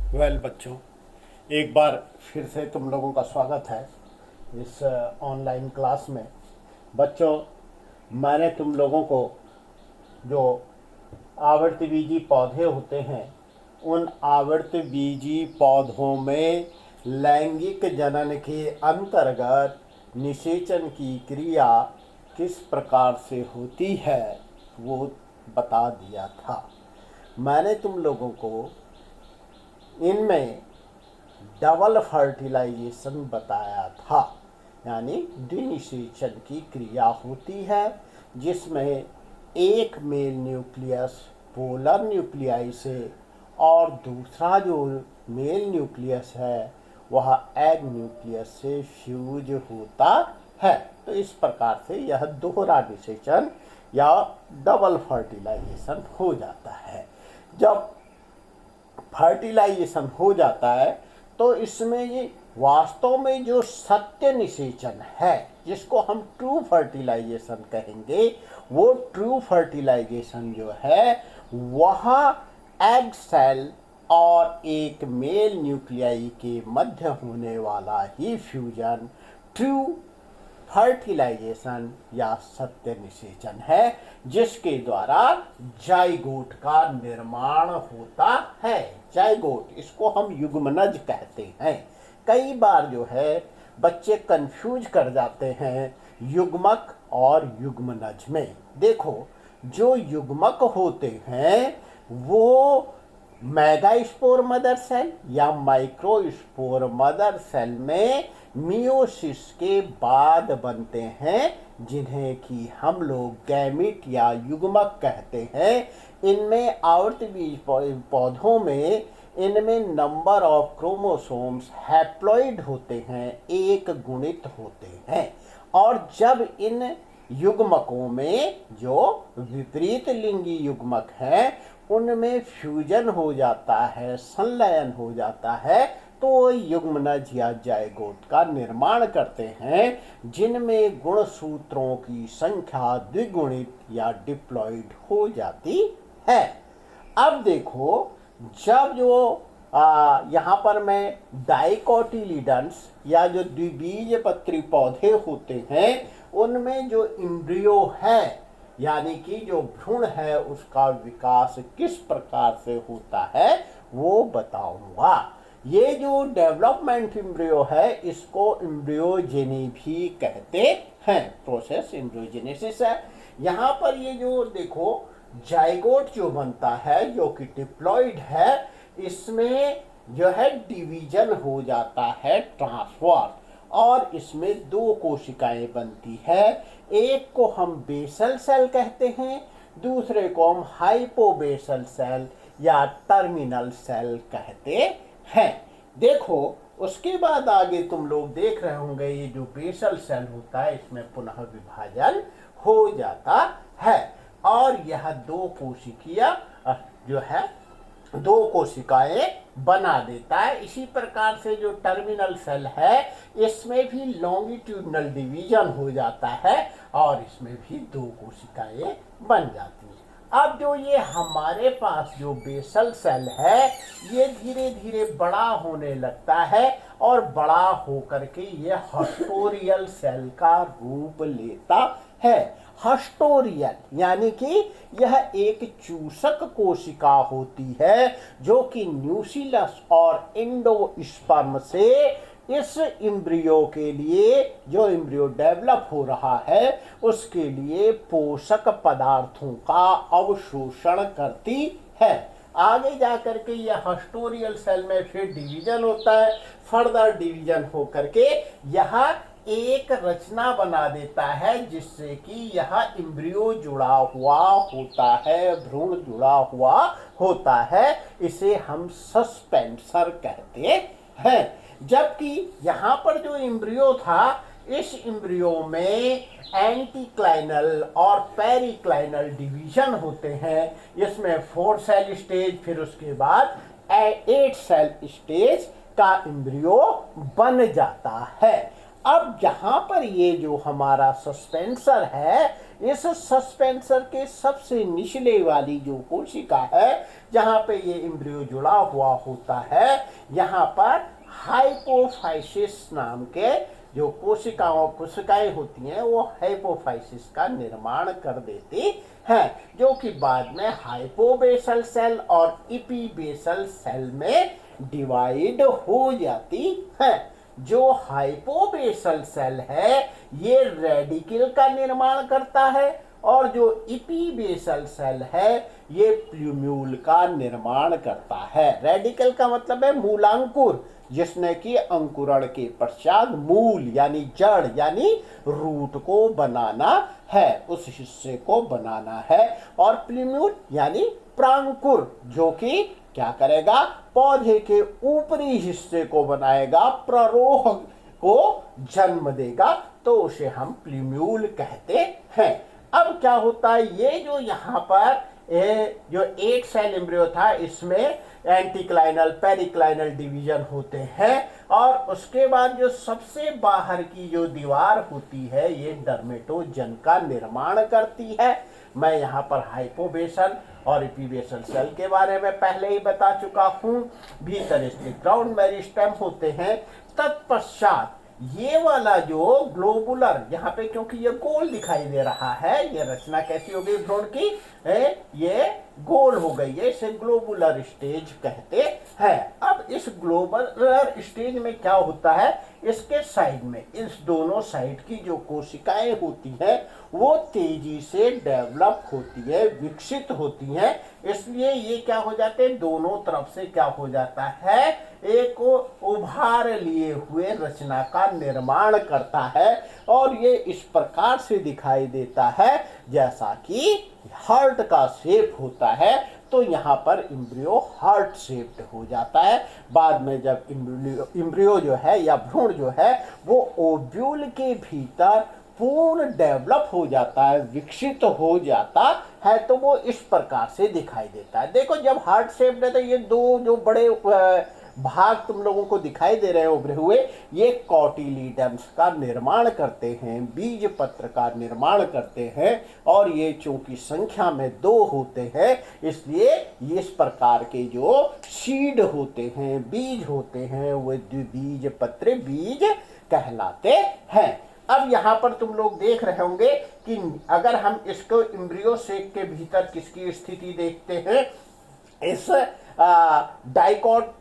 बच्चों, एक बार फिर से तुम लोगों का स्वागत है इस ऑनलाइन क्लास में। बच्चों, मैंने तुम लोगों को जो आवर्तबीजी पौधे होते हैं उन आवर्तबीजी पौधों में लैंगिक जनन के अंतर्गत निषेचन की क्रिया किस प्रकार से होती है वो बता दिया था। मैंने तुम लोगों को इनमें डबल फर्टिलाइजेशन बताया था, यानी द्विनिषेचन की क्रिया होती है जिसमें एक मेल न्यूक्लियस पोलर न्यूक्लियाई से और दूसरा जो मेल न्यूक्लियस है वह एग न्यूक्लियस से फ्यूज होता है। तो इस प्रकार से यह दोहरा निषेचन या डबल फर्टिलाइजेशन हो जाता है। जब फर्टिलाइजेशन हो जाता है तो इसमें ये वास्तव में जो सत्य निषेचन है जिसको हम ट्रू फर्टिलाइजेशन कहेंगे, वो ट्रू फर्टिलाइजेशन जो है वह एग सेल और एक मेल न्यूक्लियाई के मध्य होने वाला ही फ्यूजन ट्रू फर्टिलाइजेशन या सत्य निषेचन है, जिसके द्वारा जाइगोट का निर्माण होता है। जाइगोट, इसको हम युग्मनज कहते हैं। कई बार जो है बच्चे कंफ्यूज कर जाते हैं युग्मक और युग्मनज में। देखो, जो युग्मक होते हैं वो मेगास्पोर मदर सेल या माइक्रोस्पोर मदर सेल में मियोसिस के बाद बनते हैं, जिन्हें कि हम लोग गैमिट या युग्मक कहते हैं। इनमें आवर्तबीज पौधों में इनमें नंबर ऑफ क्रोमोसोम्स हैप्लॉइड होते हैं, एक गुणित होते हैं। और जब इन युग्मकों में जो विपरीत लिंगी युग्मक हैं उनमें फ्यूजन हो जाता है, संलयन हो जाता है, तो युग्मनज या जाइगोट का निर्माण करते हैं, जिनमें गुणसूत्रों की संख्या द्विगुणित या डिप्लॉइड हो जाती है। अब देखो, जब जो यहाँ पर मैं डाइकोटिलीडन्स या जो द्विबीजपत्री पौधे होते हैं उनमें जो इम्ब्रियो है यानी कि जो भ्रूण है उसका विकास किस प्रकार से होता है वो बताऊंगा। ये जो डेवलपमेंट इम्ब्रियो है इसको इम्ब्रियोजेनी भी कहते हैं। प्रोसेस इम्ब्रियोजेनेसिस है। यहाँ पर ये जो देखो जाइगोट जो बनता है जो कि डिप्लॉइड है, इसमें जो है डिवीजन हो जाता है, ट्रांसफर, और इसमें दो कोशिकाएं बनती है। एक को हम बेसल सेल कहते हैं, दूसरे को हम हाइपोबेसल सेल या टर्मिनल सेल कहते हैं। देखो, उसके बाद आगे तुम लोग देख रहे होंगे ये जो बेसल सेल होता है इसमें पुनः विभाजन हो जाता है और यह दो कोशिकीय जो है दो कोशिकाएं बना देता है। इसी प्रकार से जो टर्मिनल सेल है इसमें भी लॉन्गिट्यूडनल डिवीजन हो जाता है और इसमें भी दो कोशिकाएं बन जाती हैं। अब जो ये हमारे पास जो बेसल सेल है ये धीरे धीरे बड़ा होने लगता है और बड़ा होकर के ये हस्टोरियल सेल का रूप लेता है। हस्टोरियल यानी कि यह एक चूसक कोशिका होती है जो कि न्यूसिलस और एंडोस्पर्म से इस इम्ब्रियो के लिए, जो इम्ब्रियो डेवलप हो रहा है उसके लिए पोषक पदार्थों का अवशोषण करती है। आगे जाकर के यह हस्टोरियल सेल में फिर डिवीजन होता है। फर्दर डिवीजन हो करके यह एक रचना बना देता है जिससे कि यह इम्ब्रियो जुड़ा हुआ होता है, भ्रूण जुड़ा हुआ होता है। इसे हम सस्पेंसर कहते हैं। जबकि यहाँ पर जो इम्ब्रियो था इस इम्ब्रियो में एंटीक्लाइनल और पेरिक्लाइनल डिवीजन होते हैं। इसमें 4 सेल स्टेज, फिर उसके बाद 8 सेल स्टेज का इम्ब्रियो बन जाता है। अब यहाँ पर ये जो हमारा सस्पेंसर है इस सस्पेंसर के सबसे निचले वाली जो कोशिका है जहाँ पे ये एम्ब्रियो जुड़ा हुआ होता है, यहाँ पर हाइपोफाइसिस नाम के जो कोशिकाएं होती हैं वो हाइपोफाइसिस का निर्माण कर देती हैं, जो कि बाद में हाइपोबेसल सेल और इपीबेसल सेल में डिवाइड हो जाती है। जो हाइपोबेसल सेल है ये रेडिकल का निर्माण करता है और जो इपीबेसल सेल है ये प्लूम्यूल का निर्माण करता है। रेडिकल का मतलब है मूलांकुर, जिसने कि अंकुरण के पश्चात मूल यानी जड़ यानी रूट को बनाना है, उस हिस्से को बनाना है। और प्लूम्यूल यानी प्रांकुर, जो कि क्या करेगा, पौधे के ऊपरी हिस्से को बनाएगा, प्ररोह को जन्म देगा, तो उसे हम प्लूम्यूल कहते हैं। अब क्या होता है, ये जो यहाँ पर जो 8 सेल एम्ब्रियो था इसमें एंटीक्लाइनल पेरिक्लाइनल डिवीजन होते हैं और उसके बाद जो सबसे बाहर की जो दीवार होती है ये डर्मेटोजन का निर्माण करती है। मैं यहाँ पर हाइपोबेसल और इपीबेसल सेल के बारे में पहले ही बता चुका हूँ। भीतर इसके ग्राउंड मेरिस्टेम होते हैं। तत्पश्चात ये वाला जो ग्लोबुलर, यहाँ पे क्योंकि ये गोल दिखाई दे रहा है, ये रचना कैसी हो गई भ्रूण की, ये गोल हो गई है, इसे ग्लोबुलर स्टेज कहते हैं। अब इस ग्लोबुलर स्टेज में क्या होता है, इसके साइड में इस दोनों साइड की जो कोशिकाएं होती हैं वो तेजी से डेवलप होती है, विकसित होती हैं। इसलिए ये क्या हो जाते हैं, दोनों तरफ से क्या हो जाता है, एक उभार लिए हुए रचना का निर्माण करता है और ये इस प्रकार से दिखाई देता है जैसा कि हार्ट का शेप होता है। तो यहाँ पर एम्ब्रियो हार्ट शेप्ड हो जाता है। बाद में जब एम्ब्रियो जो है या भ्रूण जो है वो ओव्यूल के भीतर पूर्ण डेवलप हो जाता है, विकसित हो जाता है, तो वो इस प्रकार से दिखाई देता है। देखो जब हार्ट शेप्ड है तो ये दो जो बड़े भाग तुम लोगों को दिखाई दे रहे हैं उभरे हुए, ये कॉटिलीडन्स का निर्माण करते हैं, बीज पत्र का निर्माण करते हैं और ये चूंकि संख्या में 2 होते हैं इसलिए इस प्रकार के जो सीड होते हैं, बीज होते हैं, वो द्विबीज पत्र बीज कहलाते हैं। अब यहाँ पर तुम लोग देख रहे होंगे कि अगर हम इसको एम्ब्रियो सेक के भीतर किसकी स्थिति देखते हैं, इस डाइकॉट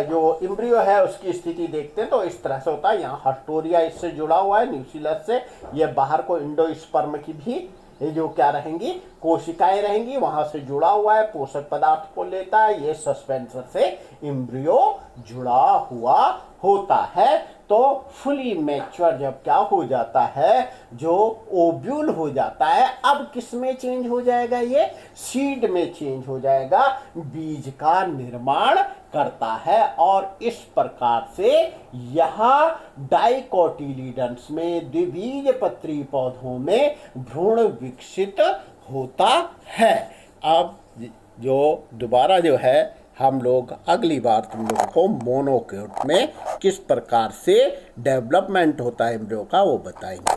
जो एम्ब्रियो है उसकी स्थिति देखते हैं तो इस तरह से होता है। यहाँ हस्टोरिया इससे जुड़ा हुआ है, न्यूक्लियस से, ये बाहर को इंडोस्पर्म की भी ये जो क्या रहेंगी, कोशिकाएं रहेंगी, वहां से जुड़ा हुआ है, पोषक पदार्थ को लेता है। ये सस्पेंसर से एम्ब्रियो जुड़ा हुआ होता है। तो फुली मैच्योर जब क्या हो जाता है, जो ओव्यूल हो जाता है, अब किस में चेंज हो जाएगा, ये सीड में चेंज हो जाएगा, बीज का निर्माण करता है और इस प्रकार से यहाँ डाइकोटिलीडन्स में, द्विबीजपत्री पौधों में भ्रूण विकसित होता है। अब जो दोबारा जो है हम लोग अगली बार तुम लोगों को मोनोकोट में किस प्रकार से डेवलपमेंट होता है एम्ब्रियो का वो बताएंगे।